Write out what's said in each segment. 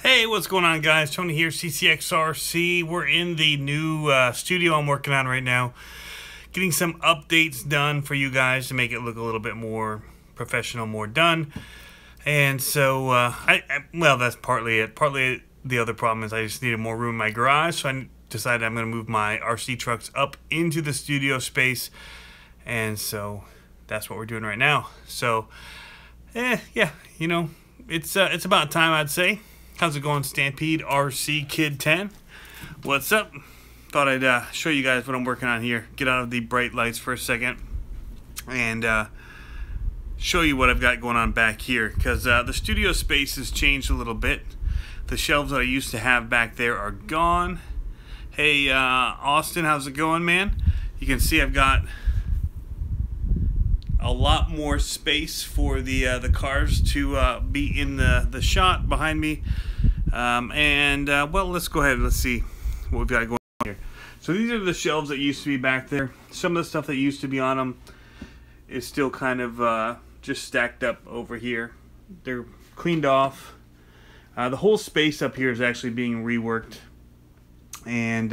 Hey, what's going on, guys? Tony here, CCxRC. We're in the new studio I'm working on right now. Getting some updates done for you guys to make it look a little bit more professional, more done. And so, well, that's partly it. Partly the other problem is I just needed more room in my garage, so I decided I'm going to move my RC trucks up into the studio space. And so that's what we're doing right now. So, yeah, you know, it's about time, I'd say. How's it going, Stampede RC Kid 10? What's up? Thought I'd show you guys what I'm working on here. Get out of the bright lights for a second and show you what I've got going on back here, because the studio space has changed a little bit. The shelves that I used to have back there are gone. Hey, Austin, how's it going, man? You can see I've got a lot more space for the cars to be in the shot behind me. Well, let's go ahead and let's see what we've got going on here. So these are the shelves that used to be back there. Some of the stuff that used to be on them is still kind of just stacked up over here. They're cleaned off. The whole space up here is actually being reworked. And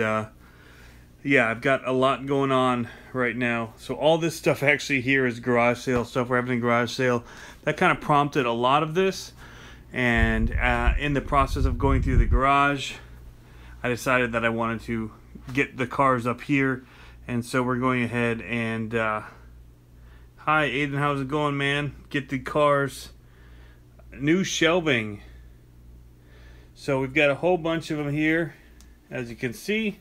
yeah, I've got a lot going on right now. So all this stuff actually here is garage sale stuff. We're having a garage sale. That kind of prompted a lot of this. And in the process of going through the garage, I decided that I wanted to get the cars up here. And so we're going ahead and hi Aiden, how's it going, man? Get the cars. New shelving. So we've got a whole bunch of them here, as you can see.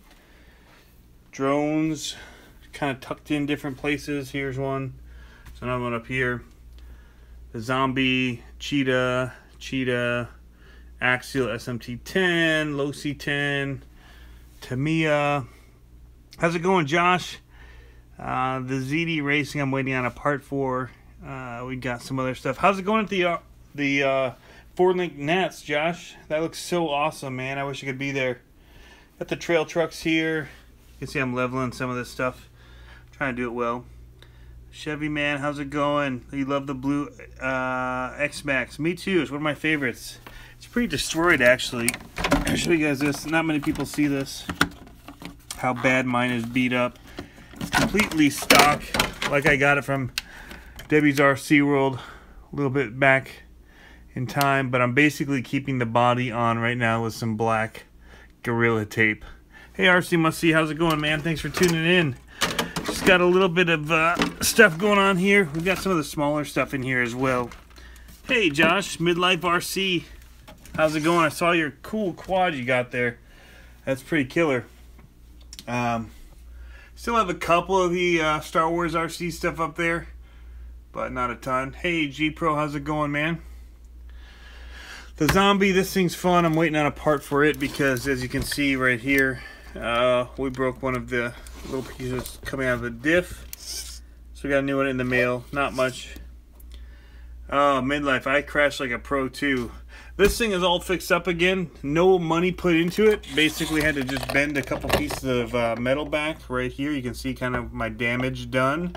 Drones kind of tucked in different places. Here's one. There's another one up here. The zombie, cheetah, Axial SMT-10, Losi 10, Tamiya. How's it going, Josh? The ZD Racing I'm waiting on a part for. We got some other stuff. How's it going at the four-link Nats, Josh? That looks so awesome, man. I wish I could be there. Got the trail trucks here. You can see I'm leveling some of this stuff. Trying to do it well. Chevy man, how's it going? You love the blue X-Max. Me too. It's one of my favorites. It's pretty destroyed, actually. I'll show you guys this. Not many people see this. How bad mine is beat up. It's completely stock, like I got it from Debbie's RC World a little bit back in time. But I'm basically keeping the body on right now with some black Gorilla Tape. Hey, RC Must See, how's it going, man? Thanks for tuning in. Just got a little bit of stuff going on here. We've got some of the smaller stuff in here as well. Hey, Josh, Midlife RC. How's it going? I saw your cool quad you got there. That's pretty killer. Still have a couple of the Star Wars RC stuff up there, but not a ton. Hey, G-Pro, how's it going, man? The zombie, this thing's fun. I'm waiting on a part for it because, as you can see right here, we broke one of the little pieces coming out of the diff. So we got a new one in the mail. Not much. Oh, Midlife, I crashed like a pro too. This thing is all fixed up again. No money put into it. Basically had to just bend a couple pieces of metal back right here. You can see kind of my damage done.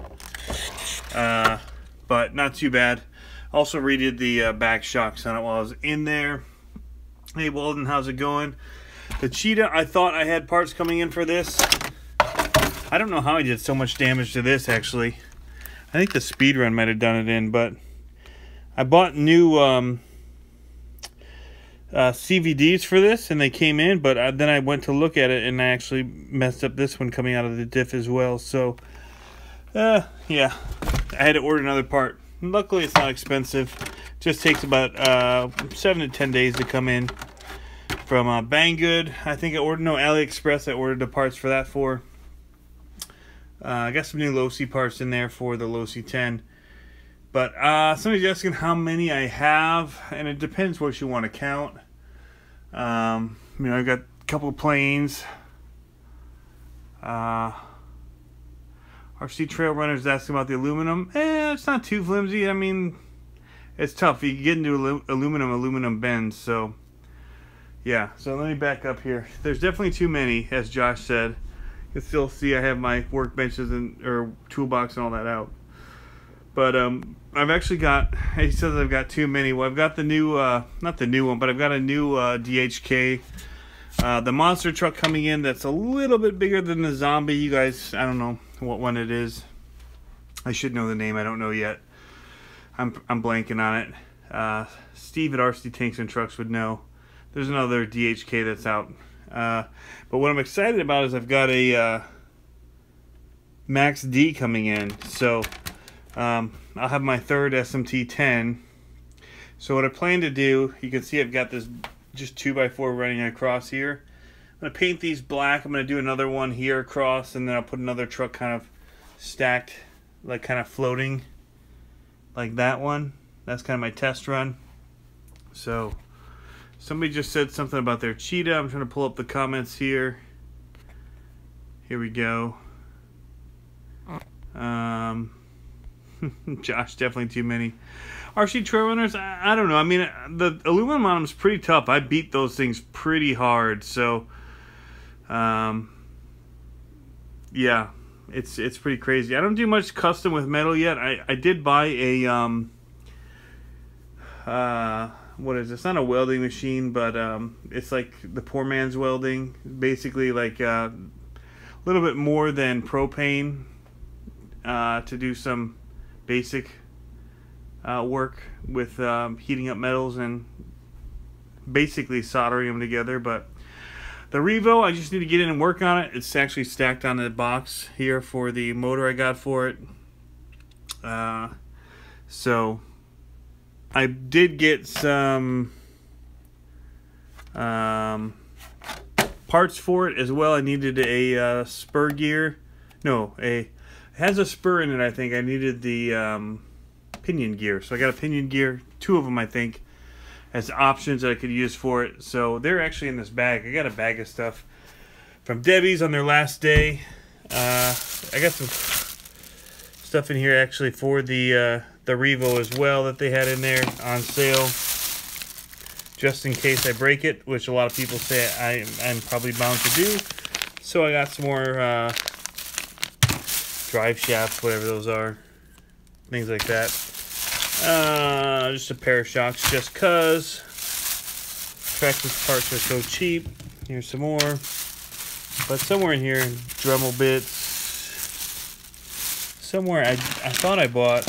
But not too bad. Also redid the back shocks on it while I was in there. Hey, Walden, how's it going? The cheetah, I thought I had parts coming in for this. I don't know how I did so much damage to this, actually. I think the speed run might have done it in, but I bought new CVDs for this, and they came in, but then I went to look at it, and I actually messed up this one coming out of the diff as well. So, yeah, I had to order another part. Luckily, it's not expensive. It just takes about 7 to 10 days to come in from Banggood. I think I ordered, no, AliExpress. I ordered the parts for that for. I got some new Losi parts in there for the Losi 10. But somebody's asking how many I have, and it depends what you want to count. You know, I've got a couple of planes. RC Trail Runners asking about the aluminum. It's not too flimsy. I mean, it's tough. You get into aluminum bends. So, yeah. So let me back up here. There's definitely too many, as Josh said. You can still see I have my workbenches and or toolbox and all that out. But I've actually got, he says I've got too many. Well, I've got the new, not the new one, but I've got a new DHK. The monster truck coming in that's a little bit bigger than the zombie. You guys, I don't know what one it is. I should know the name. I don't know yet. I'm blanking on it. Steve at RC Tanks and Trucks would know. There's another DHK that's out. But what I'm excited about is I've got a Max D coming in. So I'll have my third SMT-10. So what I plan to do, you can see I've got this just 2x4 running across here. I'm going to paint these black. I'm going to do another one here across, and then I'll put another truck kind of stacked, like kind of floating like that one. That's kind of my test run. So somebody just said something about their cheetah. I'm trying to pull up the comments here. Here we go. Josh, definitely too many. RC trail runners, I don't know. I mean, the aluminum on them is pretty tough. I beat those things pretty hard. So, yeah, it's pretty crazy. I don't do much custom with metal yet. I did buy a what is this? It's not a welding machine, but it's like the poor man's welding. Basically, like a little bit more than propane to do some basic work with heating up metals and basically soldering them together. But the Revo, I just need to get in and work on it. It's actually stacked on the box here for the motor I got for it. So I did get some parts for it as well. I needed a spur gear. No, it has a spur in it, I think. I needed the pinion gear. So I got a pinion gear, 2 of them I think, as options that I could use for it. So they're actually in this bag. I got a bag of stuff from Debbie's on their last day. I got some stuff in here actually for the Revo as well that they had in there on sale, just in case I break it, which a lot of people say I'm probably bound to do. So I got some more drive shafts, whatever those are, things like that. Just a pair of shocks, just cause Traxxas parts are so cheap. Here's some more, but somewhere in here, Dremel bits. Somewhere I thought I bought.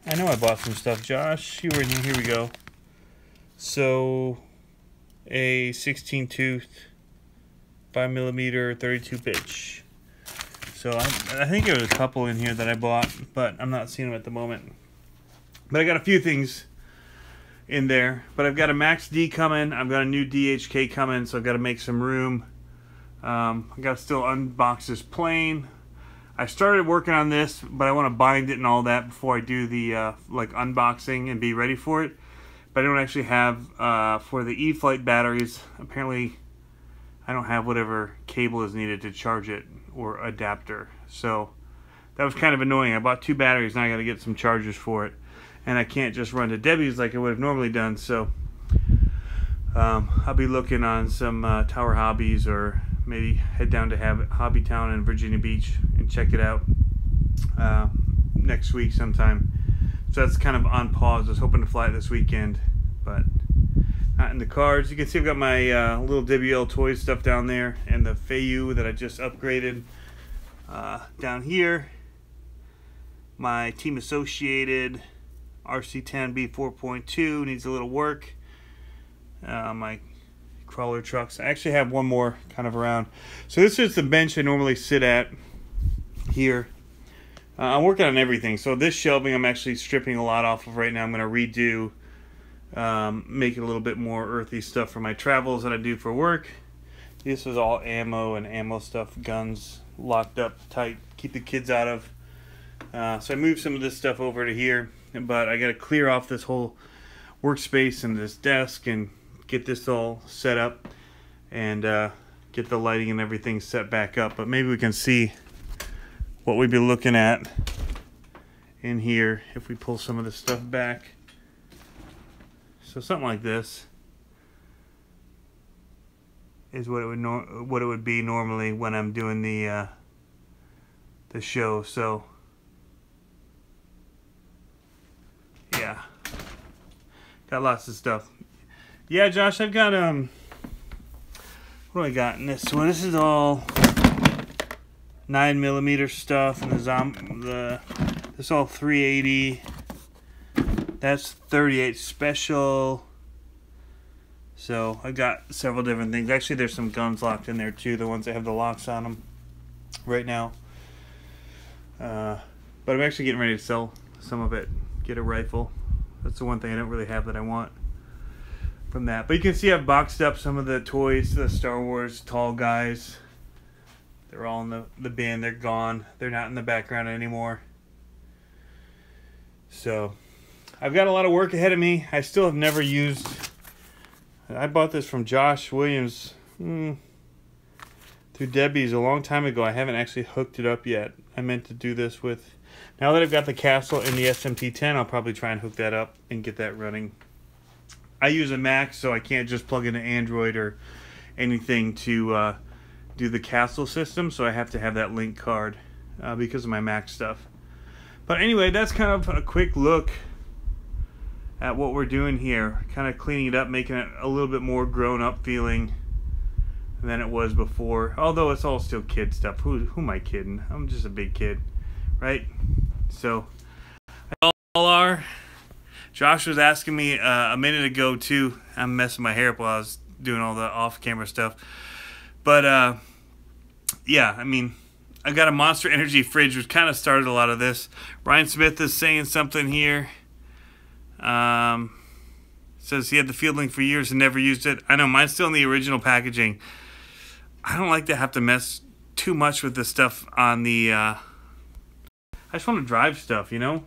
I know I bought some stuff, Josh. You were in here. Here we go. So a 16 tooth, 5mm, 32 pitch. So I think there was a couple in here that I bought, but I'm not seeing them at the moment. But I got a few things in there. But I've got a Max D coming. I've got a new DHK coming, so I've got to make some room. I got to still unbox this plane. I started working on this, but I want to bind it and all that before I do the like unboxing and be ready for it. But I don't actually have for the E-Flight batteries. Apparently, I don't have whatever cable is needed to charge it or adapter. So that was kind of annoying. I bought 2 batteries, now I got to get some chargers for it, and I can't just run to Debbie's like I would have normally done. So I'll be looking on some Tower Hobbies, or maybe head down to Hobby Town in Virginia Beach and check it out next week sometime. So that's kind of on pause. I was hoping to fly it this weekend, but not in the cards. You can see I've got my little WL Toys stuff down there, and the Feiyu that I just upgraded down here. My Team Associated RC10B 4.2 needs a little work. My crawler trucks. I actually have one more kind of around. So this is the bench I normally sit at here. I'm working on everything. So this shelving I'm actually stripping a lot off of right now. I'm going to redo, make it a little bit more earthy stuff for my travels that I do for work. This is all ammo and ammo stuff, guns locked up tight, keep the kids out of. So I moved some of this stuff over to here, but I got to clear off this whole workspace and this desk and get this all set up and get the lighting and everything set back up. But maybe we can see what we'd be looking at in here if we pull some of this stuff back. So something like this is what it would be normally when I'm doing the show. So Got lots of stuff. Yeah, Josh, I've got what do I got in this one? This is all 9mm stuff, and this is all 380. That's 38 special. So I got several different things. Actually, there's some guns locked in there too. The ones that have the locks on them right now. But I'm actually getting ready to sell some of it. Get a rifle. That's the one thing I don't really have that I want from that. But you can see I've boxed up some of the toys, the Star Wars tall guys. They're all in the bin. They're gone. They're not in the background anymore. So I've got a lot of work ahead of me. I still have never used... I bought this from Josh Williams through Debbie's a long time ago. I haven't actually hooked it up yet. I meant to do this with... Now that I've got the Castle and the SMT-10, I'll probably try and hook that up and get that running. I use a Mac, so I can't just plug into Android or anything to do the Castle system, so I have to have that link card because of my Mac stuff. But anyway, that's kind of a quick look at what we're doing here. Kind of cleaning it up, making it a little bit more grown-up feeling than it was before. Although it's all still kid stuff. Who am I kidding? I'm just a big kid, right? So, all are. Josh was asking me a minute ago too. I'm messing my hair up while I was doing all the off-camera stuff. But yeah, I mean, I've got a Monster Energy fridge, which kind of started a lot of this. Ryan Smith is saying something here. Says he had the Field Link for years and never used it. I know, mine's still in the original packaging. I don't like to have to mess too much with this stuff on the... I just want to drive stuff, you know?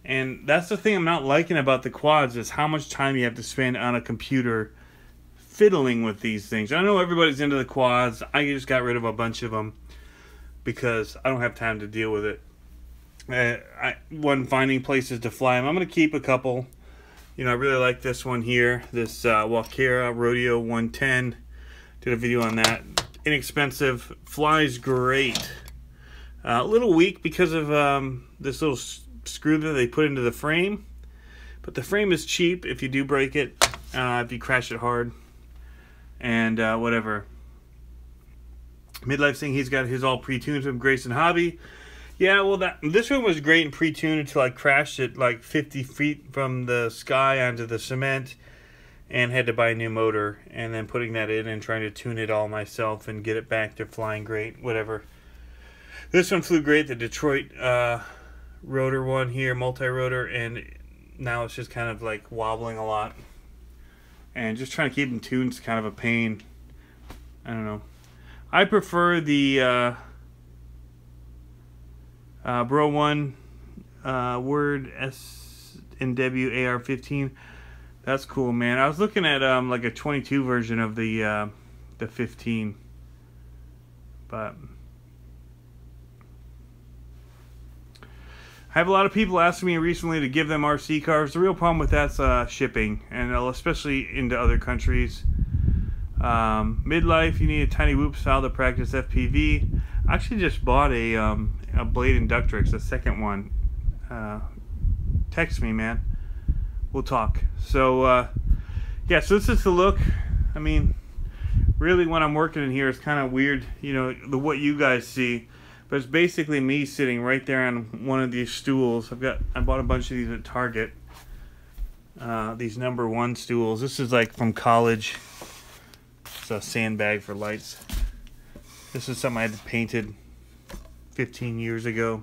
And that's the thing I'm not liking about the quads, is how much time you have to spend on a computer fiddling with these things. I know everybody's into the quads. I just got rid of a bunch of them because I don't have time to deal with it. I wasn't finding places to fly them. I'm going to keep a couple. You know, I really like this one here. This Walkera Rodeo 110. Did a video on that. Inexpensive. Flies great. A little weak because of this little screw that they put into the frame. But the frame is cheap if you do break it. If you crash it hard. And whatever. Midlife saying he's got his all pre-tuned from Grayson Hobby. Yeah, well, this one was great and pre-tuned until I crashed it like 50 feet from the sky onto the cement and had to buy a new motor, and then putting that in and trying to tune it all myself and get it back to flying great, whatever. This one flew great, the Detroit rotor one here, multi-rotor, and now it's just kind of like wobbling a lot. And just trying to keep them tuned is kind of a pain. I don't know. I prefer the Bro 1 Word S&W AR-15. That's cool, man. I was looking at like a 22 version of the 15, but I have a lot of people asking me recently to give them RC cars. The real problem with that's shipping, and especially into other countries. Midlife, you need a tiny whoop style to practice FPV. I actually just bought a Blade Inductrix, the second one. Text me, man. We'll talk. So, yeah, so this is the look. I mean, really when I'm working in here, it's kind of weird, you know, what you guys see. But it's basically me sitting right there on one of these stools. I bought a bunch of these at Target. These #1 stools. This is like from college. It's a sandbag for lights. This is something I had painted 15 years ago.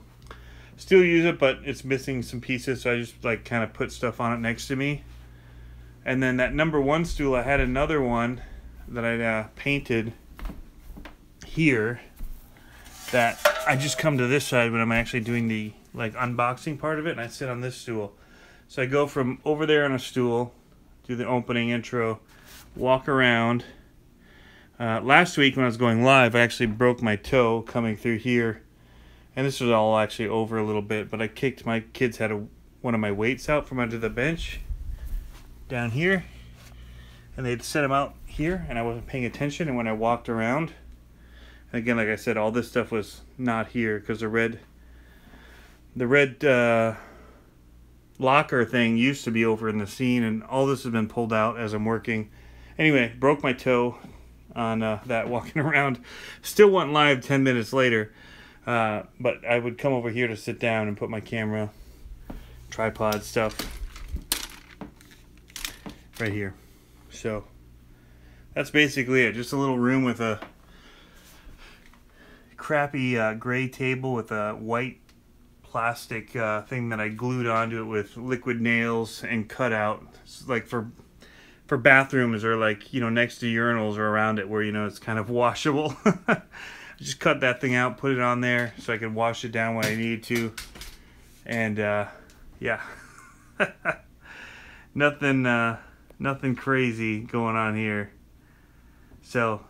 Still use it, but it's missing some pieces, so I just like kind of put stuff on it next to me. And then that #1 stool, I had another one that I painted here that I just come to this side when I'm actually doing the like unboxing part of it, and I sit on this stool. So I go from over there on a stool, do the opening intro, walk around. Last week when I was going live, I actually broke my toe coming through here. And this was all actually over a little bit, but I kicked my kids had one of my weights out from under the bench down here. And they'd set them out here, and I wasn't paying attention. And when I walked around, and again, like I said, all this stuff was not here because the red locker thing used to be over in the scene, and all this has been pulled out as I'm working. Anyway, broke my toe on that walking around. Still went live 10 minutes later, but I would come over here to sit down and put my camera, tripod stuff right here. So that's basically it. Just a little room with a crappy gray table with a white plastic thing that I glued onto it with liquid nails and cut out. It's like for bathrooms, or like, you know, next to urinals or around it where, you know, it's kind of washable. I just cut that thing out, put it on there so I could wash it down when I needed to. And yeah. Nothing crazy going on here. So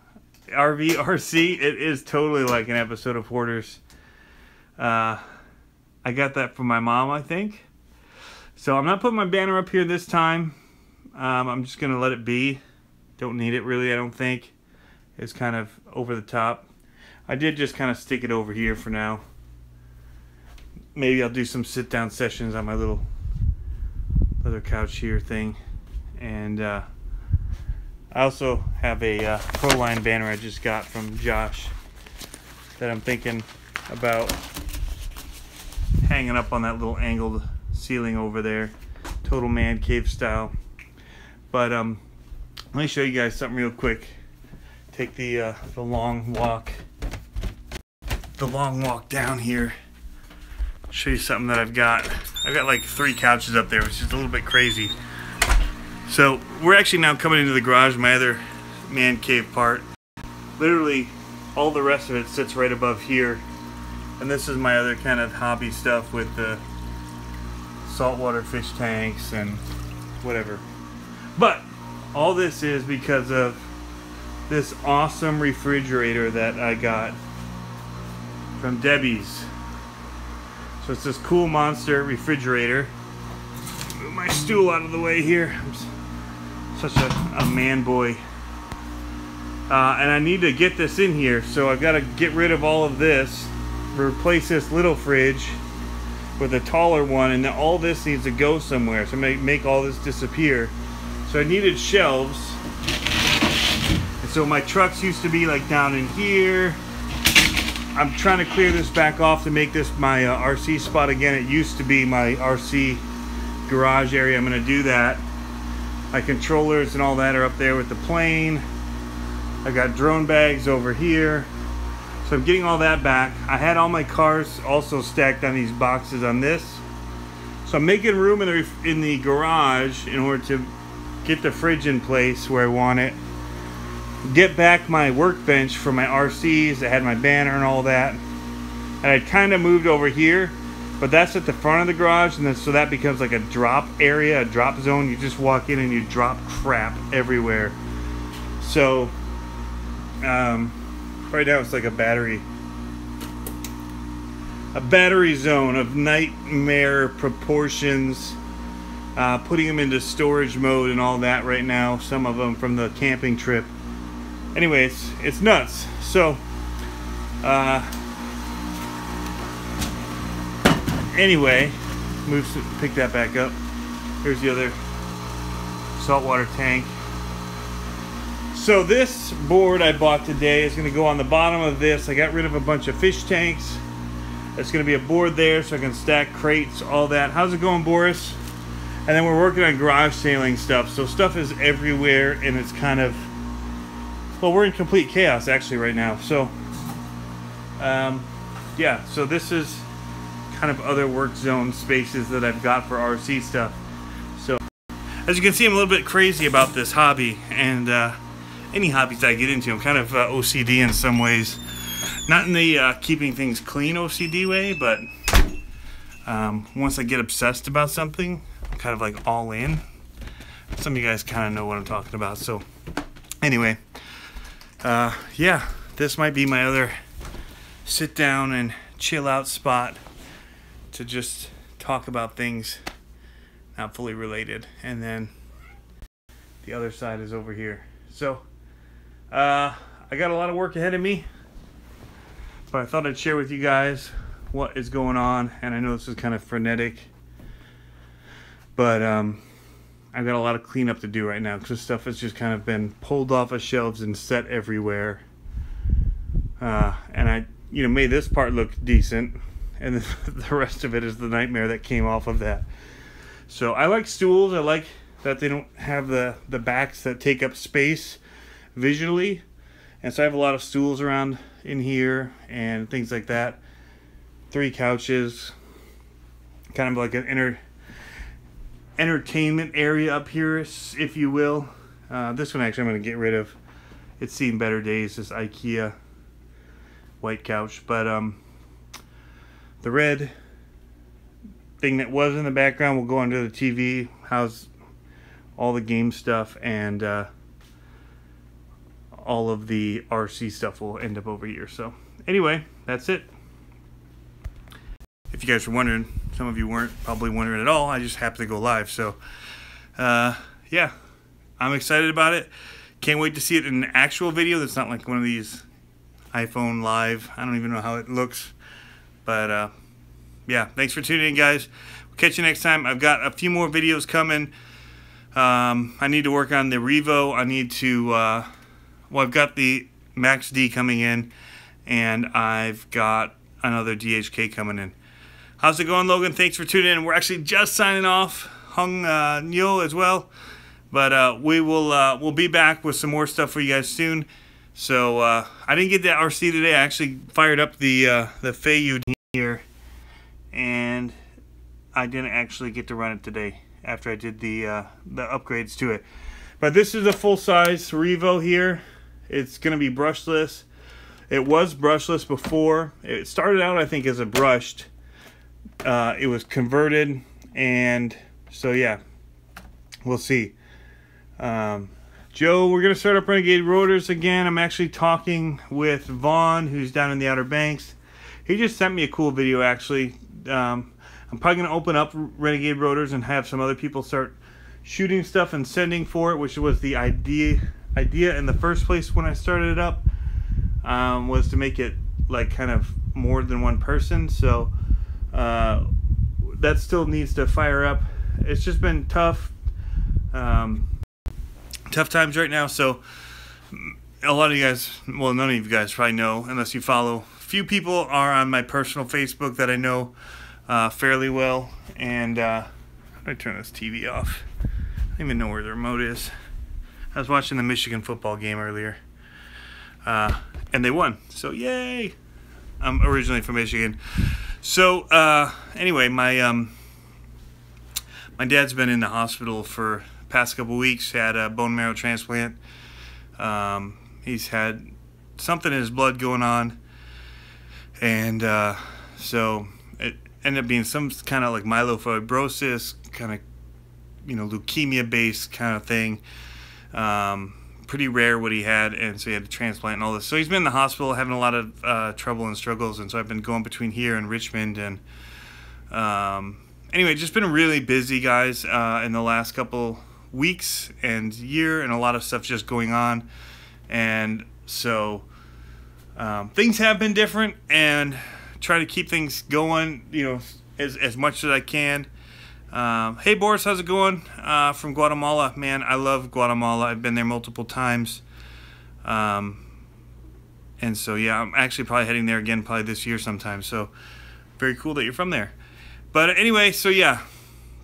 RC, it is totally like an episode of Hoarders. I got that from my mom, I think. So I'm not putting my banner up here this time. I'm just gonna let it be. Don't need it really, I don't think. It's kind of over the top. I did just kind of stick it over here for now. Maybe I'll do some sit down sessions on my little leather couch here thing. And I also have a Proline banner I just got from Josh that I'm thinking about hanging up on that little angled ceiling over there, total man cave style. But let me show you guys something real quick. Take the long walk down here. Show you something that I've got. I've got like 3 couches up there, which is a little bit crazy. So we're actually now coming into the garage, my other man cave part. Literally all the rest of it sits right above here. And this is my other kind of hobby stuff with the saltwater fish tanks and whatever. But all this is because of this awesome refrigerator that I got from Debbie's. So it's this cool monster refrigerator. Move my stool out of the way here. I'm such a man boy. And I need to get this in here, so I've got to get rid of all of this, replace this little fridge with a taller one, and then all this needs to go somewhere, so make all this disappear. So I needed shelves, and so my trucks used to be like down in here. I'm trying to clear this back off to make this my RC spot again. It used to be my RC garage area. I'm going to do that. My controllers and all that are up there with the plane. I got drone bags over here. So I'm getting all that back. I had all my cars also stacked on these boxes on this. So I'm making room in the garage in order to get the fridge in place where I want it. Get back my workbench for my RCs. I had my banner and all that. And I kind of moved over here, but that's at the front of the garage, and then so that becomes like a drop area, a drop zone. You just walk in and you drop crap everywhere. So right now it's like a battery zone of nightmare proportions. Putting them into storage mode and all that right now, some of them from the camping trip. Anyways, it's nuts. So anyway, pick that back up. Here's the other saltwater tank. So this board I bought today is going to go on the bottom of this. I got rid of a bunch of fish tanks. There's going to be a board there so I can stack crates, all that. How's it going, Boris? And then we're working on garage sailing stuff. So stuff is everywhere, and it's kind of, well, we're in complete chaos actually right now. So yeah, so this is kind of other work zone spaces that I've got for RC stuff. So as you can see, I'm a little bit crazy about this hobby, and any hobbies I get into, I'm kind of OCD in some ways. Not in the keeping things clean OCD way, but once I get obsessed about something, I'm kind of like all in. Some of you guys kind of know what I'm talking about. So anyway, yeah, this might be my other sit down and chill out spot to just talk about things not fully related. And then the other side is over here. So I got a lot of work ahead of me, but I thought I'd share with you guys what is going on. And I know this is kind of frenetic, But I've got a lot of cleanup to do right now because stuff has just kind of been pulled off of shelves and set everywhere. And I, made this part look decent, and then the rest of it is the nightmare that came off of that. So I like stools. I like that they don't have the backs that take up space visually. And so I have a lot of stools around in here and things like that. 3 couches, kind of like an entertainment area up here, if you will. This one actually I'm going to get rid of. It's seen better days, this IKEA white couch. But the red thing that was in the background will go under the TV. House all the game stuff, and all of the RC stuff will end up over here. So anyway, that's it. If you guys were wondering, some of you weren't probably wondering at all. I just happened to go live. So yeah, I'm excited about it. Can't wait to see it in an actual video that's not like one of these iPhone live. I don't even know how it looks. But yeah, thanks for tuning in, guys. We'll catch you next time. I've got a few more videos coming. I need to work on the Revo. I need to, well, I've got the Max D coming in, and I've got another DHK coming in. How's it going, Logan? Thanks for tuning in. We're actually just signing off. Hung Neil as well. But we'll be back with some more stuff for you guys soon. So I didn't get that RC today. I actually fired up the Fayou here, and I didn't actually get to run it today after I did the upgrades to it. But this is a full-size Revo here. It's going to be brushless. It was brushless before. It started out, I think, as a brushed. It was converted, and so yeah, we'll see. Joe, we're going to start up Renegade rotors again. I'm actually talking with Vaughn, who's down in the Outer Banks. He just sent me a cool video, actually. I'm probably going to open up Renegade rotors and have some other people start shooting stuff and sending for it, which was the idea in the first place when I started it up, was to make it like kind of more than one person. So that still needs to fire up. It's just been tough. Tough times right now. So a lot of you guys, well, none of you guys probably know, unless you follow. Few people are on my personal Facebook that I know fairly well. And how do I turn this TV off? I don't even know where the remote is. I was watching the Michigan football game earlier, and they won. So yay! I'm originally from Michigan. So anyway, my dad's been in the hospital for the past couple weeks. Had a bone marrow transplant. He's had something in his blood going on, and so it ended up being some kind of like myelofibrosis, kind of, leukemia based kind of thing. Pretty rare what he had, and so he had to transplant and all this. So he's been in the hospital having a lot of trouble and struggles, and so I've been going between here and Richmond, and anyway, just been really busy, guys, in the last couple weeks and year, and a lot of stuff just going on. And so things have been different, and try to keep things going, as much as I can. Hey Boris, how's it going? From Guatemala. Man, I love Guatemala. I've been there multiple times. And so yeah, I'm actually probably heading there again probably this year sometime. So very cool that you're from there. But anyway, so yeah,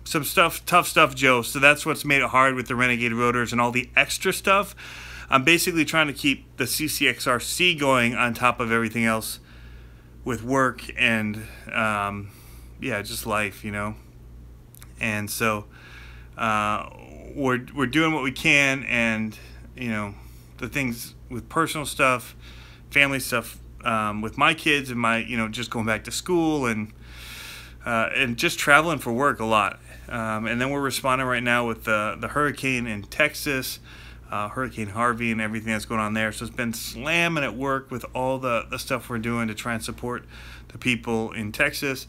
some stuff, tough stuff, Joe. So that's what's made it hard with the Renegade rotors and all the extra stuff. I'm basically trying to keep the CCxRC going on top of everything else with work and yeah, just life, And so we're doing what we can, and the things with personal stuff, family stuff, with my kids and my just going back to school and just traveling for work a lot. And then we're responding right now with the hurricane in Texas, Hurricane Harvey, and everything that's going on there. So it's been slamming at work with all the stuff we're doing to try and support the people in Texas.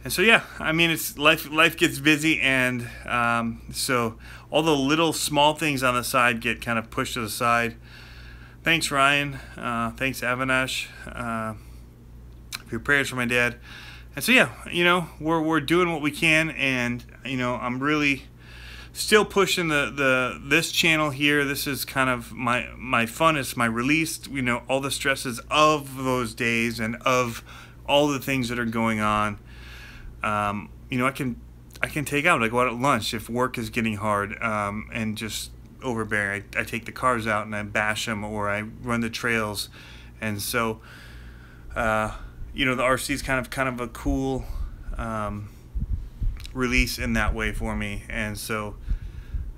And so yeah, I mean, it's life gets busy, and so all the little small things on the side get kind of pushed to the side. Thanks, Ryan. Thanks, Avinash. For your prayers for my dad. And so yeah, you know, we're doing what we can, and you know, I'm really still pushing this channel here. This is kind of my fun, it's my release, you know, all the stresses of those days and of all the things that are going on. You know, I can take out, I go out at lunch if work is getting hard, and just overbearing. I take the cars out and I bash them, or I run the trails. And so you know, the RC is kind of a cool release in that way for me. And so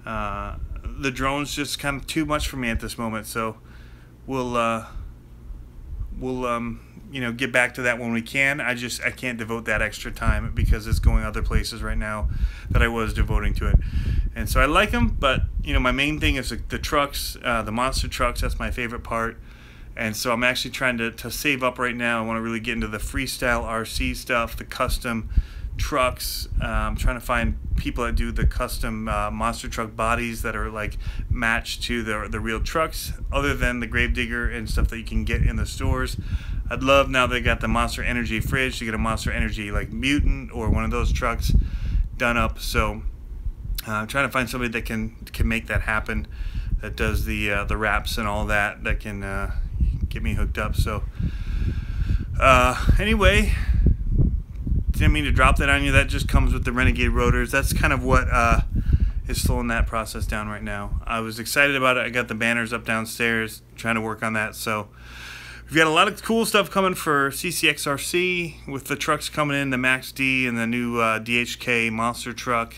the drone's just kind of too much for me at this moment, so we'll you know, get back to that when we can. I can't devote that extra time because it's going other places right now that I was devoting to it. And so I like them, but you know, my main thing is the trucks, the monster trucks. That's my favorite part. And so I'm actually trying to save up right now. I want to really get into the freestyle RC stuff, the custom trucks. I'm trying to find people that do the custom monster truck bodies that are like matched to the real trucks, other than the Gravedigger and stuff that you can get in the stores. I'd love, now they got the Monster Energy fridge, to get a Monster Energy like Mutant or one of those trucks done up. So I'm trying to find somebody that can make that happen, that does the wraps and all that can get me hooked up. So anyway, didn't mean to drop that on you. That just comes with the Renegade rotors. That's kind of what is slowing that process down right now. I was excited about it. I got the banners up downstairs, trying to work on that. So we've got a lot of cool stuff coming for CCxRC, with the trucks coming in, the Max D and the new DHK monster truck.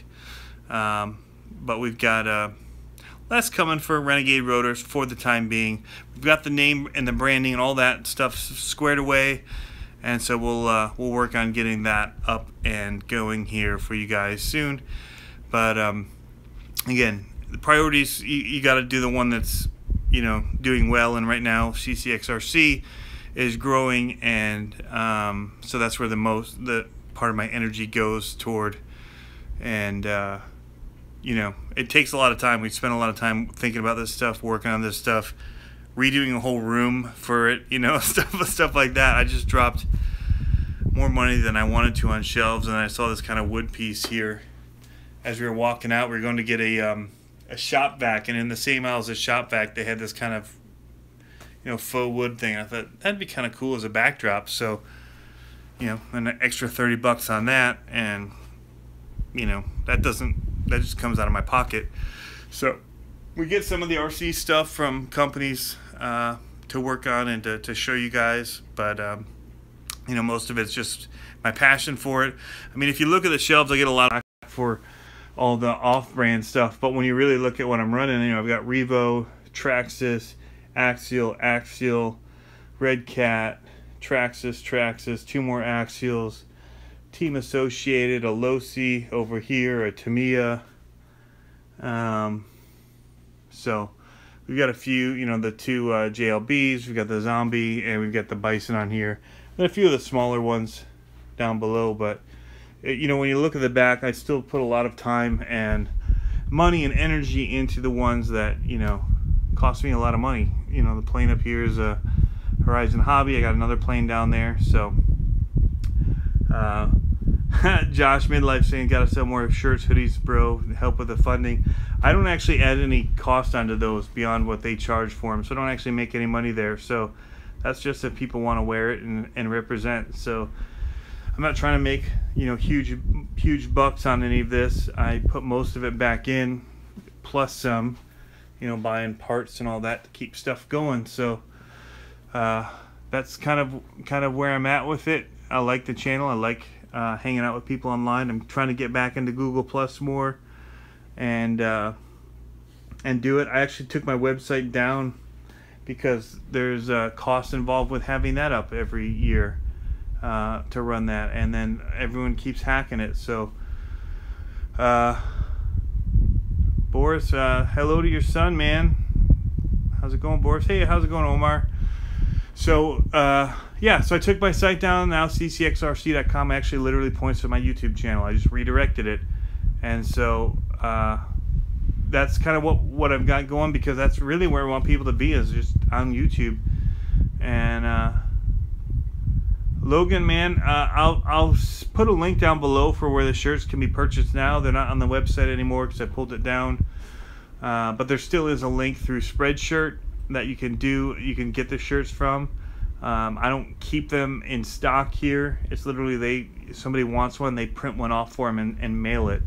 But we've got less coming for Renegade rotors for the time being. We've got the name and the branding and all that stuff squared away, and so we'll work on getting that up and going here for you guys soon. But again, the priorities, you got to do the one that's, you know, doing well. And right now CCxRC is growing, and so that's where the part of my energy goes toward. And you know, it takes a lot of time. We spend a lot of time thinking about this stuff, working on this stuff, redoing a whole room for it, you know, stuff like that. I just dropped more money than I wanted to on shelves, and I saw this kind of wood piece here as we were walking out. We were going to get a shop vac, and in the same aisle as the shop vac, they had this kind of, you know, faux wood thing. I thought that'd be kind of cool as a backdrop. So, you know, an extra $30 on that, and you know, that just comes out of my pocket. So we get some of the RC stuff from companies to work on and to show you guys, but you know, most of it's just my passion for it. I mean, if you look at the shelves, I get a lot of for all the off-brand stuff, but when you really look at what I'm running, you know, I've got Revo, Traxxas, Axial, Red Cat, Traxxas, two more Axials, Team Associated, a Losi over here, a Tamiya. So we've got a few, you know, the two JLBs, we've got the Zombie, and we've got the Bison on here, and a few of the smaller ones down below. But you know, when you look at the back, I still put a lot of time and money and energy into the ones that, you know, cost me a lot of money. You know, the plane up here is a Horizon Hobby. I got another plane down there. So Josh Midlife saying, gotta sell more shirts, hoodies, bro, help with the funding. I don't actually add any cost onto those beyond what they charge for them, so I don't actually make any money there. So that's just if people want to wear it and represent. So I'm not trying to make, you know, huge bucks on any of this. I put most of it back in, plus some, you know, buying parts and all that to keep stuff going. So that's kind of where I'm at with it. I like the channel. I like hanging out with people online. I'm trying to get back into Google Plus more and do it. I actually took my website down because there's cost involved with having that up every year to run that, and then everyone keeps hacking it. So Boris, hello to your son, man. How's it going, Boris? Hey, how's it going, Omar? So yeah, so I took my site down. Now CCxRC.com actually literally points to my YouTube channel. I just redirected it, and so that's kind of what I've got going, because that's really where I want people to be, is just on YouTube. And Logan, man, I'll put a link down below for where the shirts can be purchased now. They're not on the website anymore because I pulled it down. But there still is a link through Spreadshirt that you can get the shirts from. I don't keep them in stock here. It's literally somebody wants one, they print one off for them and mail it.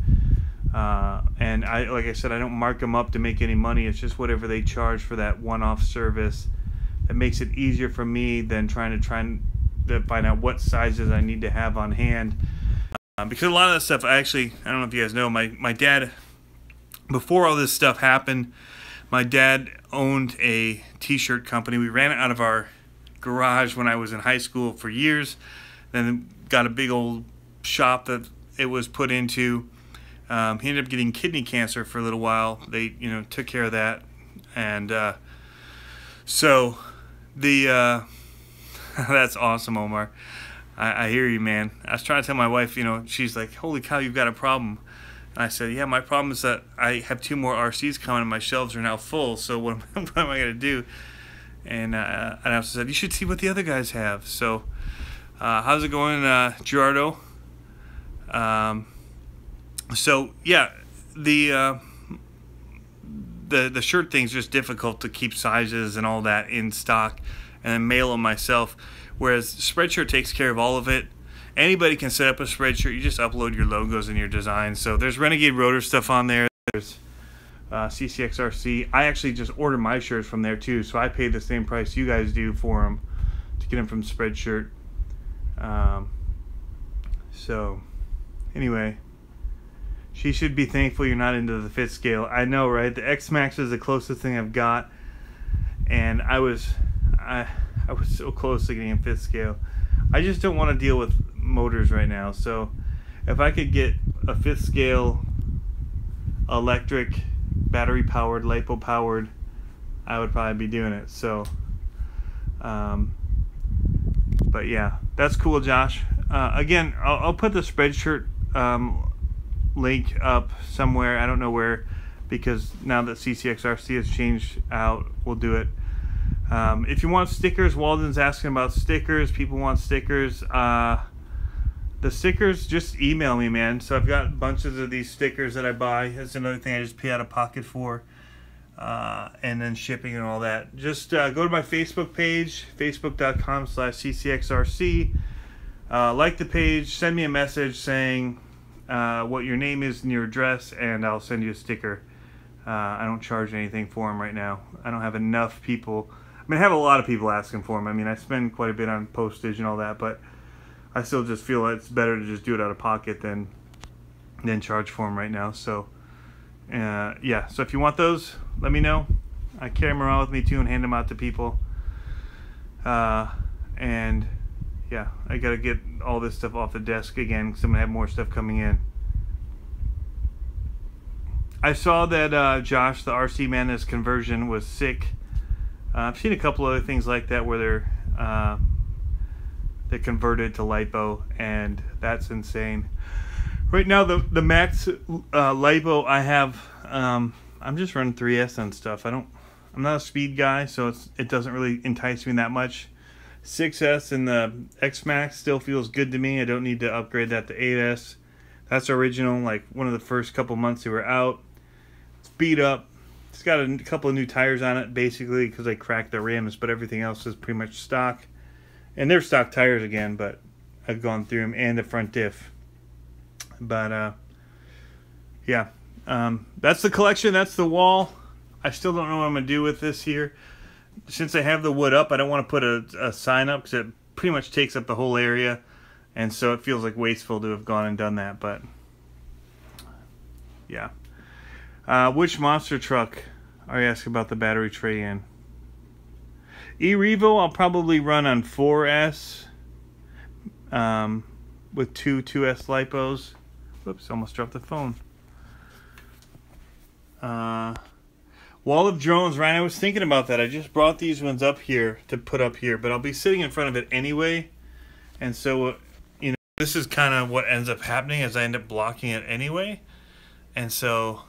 And like I said, I don't mark them up to make any money. It's just whatever they charge for that one-off service. That makes it easier for me than trying to find out what sizes I need to have on hand. Because a lot of that stuff, I don't know if you guys know, my dad, before all this stuff happened, my dad owned a t-shirt company. We ran it out of our garage when I was in high school for years. Then got a big old shop that it was put into. He ended up getting kidney cancer for a little while. They, took care of that. And so the that's awesome, Omar. I hear you, man. I was trying to tell my wife, she's like, holy cow, you've got a problem. And I said, yeah, my problem is that I have 2 more RCs coming and my shelves are now full. So what am I going to do? And I also said, you should see what the other guys have. So how's it going, Gerardo? So yeah, the shirt thing's just difficult to keep sizes and all that in stock and then mail them myself. Whereas Spreadshirt takes care of all of it. Anybody can set up a Spreadshirt. You just upload your logos and your designs. So there's Renegade Rotor stuff on there. There's CCxRC. I actually just order my shirts from there too. So I pay the same price you guys do for them to get them from Spreadshirt. So anyway, she should be thankful you're not into the fit scale. I know, right? The X Max is the closest thing I've got, and I was so close to getting a fifth scale. I just don't want to deal with motors right now. So if I could get a fifth scale electric, battery powered, lipo powered, I would probably be doing it. So but yeah, that's cool, Josh. Again, I'll put the Spreadshirt link up somewhere. I don't know where, because now that CCxRC has changed out, we'll do it. If you want stickers, Walden's asking about stickers. People want stickers. The stickers, just email me, man. So I've got bunches of these stickers that I buy. That's another thing I just pay out of pocket for. And then shipping and all that. Just go to my Facebook page, facebook.com/CCxRC. Like the page, send me a message saying what your name is and your address, and I'll send you a sticker. I don't charge anything for them right now. I don't have enough people. I mean, I have a lot of people asking for them. I mean, I spend quite a bit on postage and all that, but I still just feel it's better to just do it out of pocket than charge for them right now. So yeah, so if you want those, let me know. I carry them around with me too and hand them out to people. And yeah, I gotta get all this stuff off the desk again because I'm gonna have more stuff coming in. I saw that Josh, the RC Madness conversion, was sick. I've seen a couple other things like that where they're converted to lipo, and that's insane. Right now, the max lipo I have, I'm just running 3S on stuff. I'm not a speed guy, so it doesn't really entice me that much. 6S and the X Max still feels good to me. I don't need to upgrade that to 8S. That's original, like one of the first couple months they were out. It's beat up. It's got a couple of new tires on it, basically, because I cracked the rims, but everything else is pretty much stock. And they're stock tires again, but I've gone through them, and the front diff. But yeah, that's the collection. That's the wall. I still don't know what I'm gonna do with this here. Since I have the wood up, I don't want to put a sign up because it pretty much takes up the whole area, and so it feels like wasteful to have gone and done that. But yeah, which monster truck are you asking about the battery tray in? E-Revo, I'll probably run on 4S with two 2S lipos. Whoops, almost dropped the phone. Wall of drones, Ryan, I was thinking about that. I just brought these ones up here to put up here, but I'll be sitting in front of it anyway. And so, you know, this is kind of what ends up happening as I end up blocking it anyway. And so,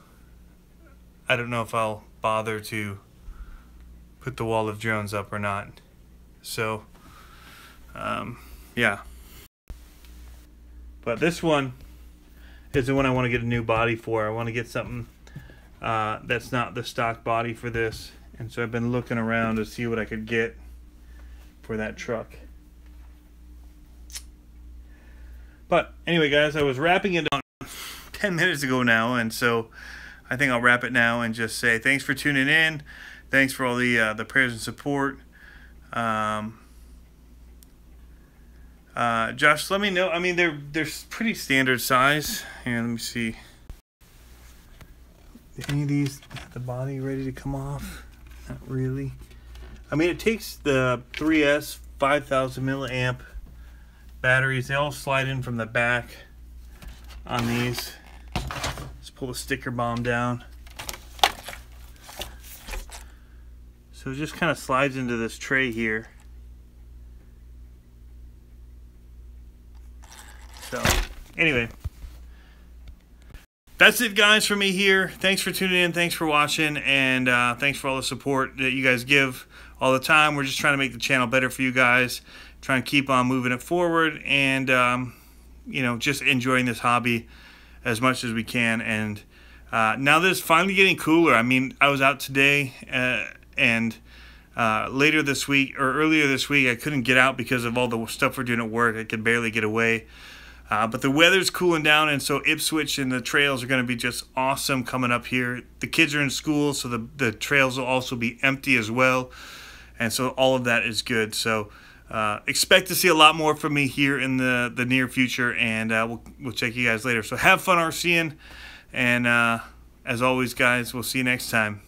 I don't know if I'll bother to put the wall of drones up or not. So, yeah, yeah. But this one is the one I want to get a new body for. I want to get something that's not the stock body for this. And so I've been looking around to see what I could get for that truck. But anyway, guys, I was wrapping it on 10 minutes ago now, and so I think I'll wrap it now and just say thanks for tuning in. Thanks for all the prayers and support. Josh, let me know. I mean, they're pretty standard size. Here, let me see. Any of these have the body ready to come off? Not really. I mean, it takes the 3S 5000 milliamp batteries. They all slide in from the back on these. Just pull the sticker bomb down. So it just kind of slides into this tray here. So anyway, that's it, guys, for me here. Thanks for tuning in. Thanks for watching. And thanks for all the support that you guys give all the time. We're just trying to make the channel better for you guys. Trying to keep on moving it forward. And, you know, just enjoying this hobby as much as we can. And now that it's finally getting cooler. I mean, I was out today and later this week, or earlier this week, I couldn't get out because of all the stuff we're doing at work. I could barely get away. But the weather's cooling down, and so Ipswich and the trails are going to be just awesome coming up here. The kids are in school, so the trails will also be empty as well. And so all of that is good. So expect to see a lot more from me here in the near future, and we'll check you guys later. So have fun RCing, and as always, guys, we'll see you next time.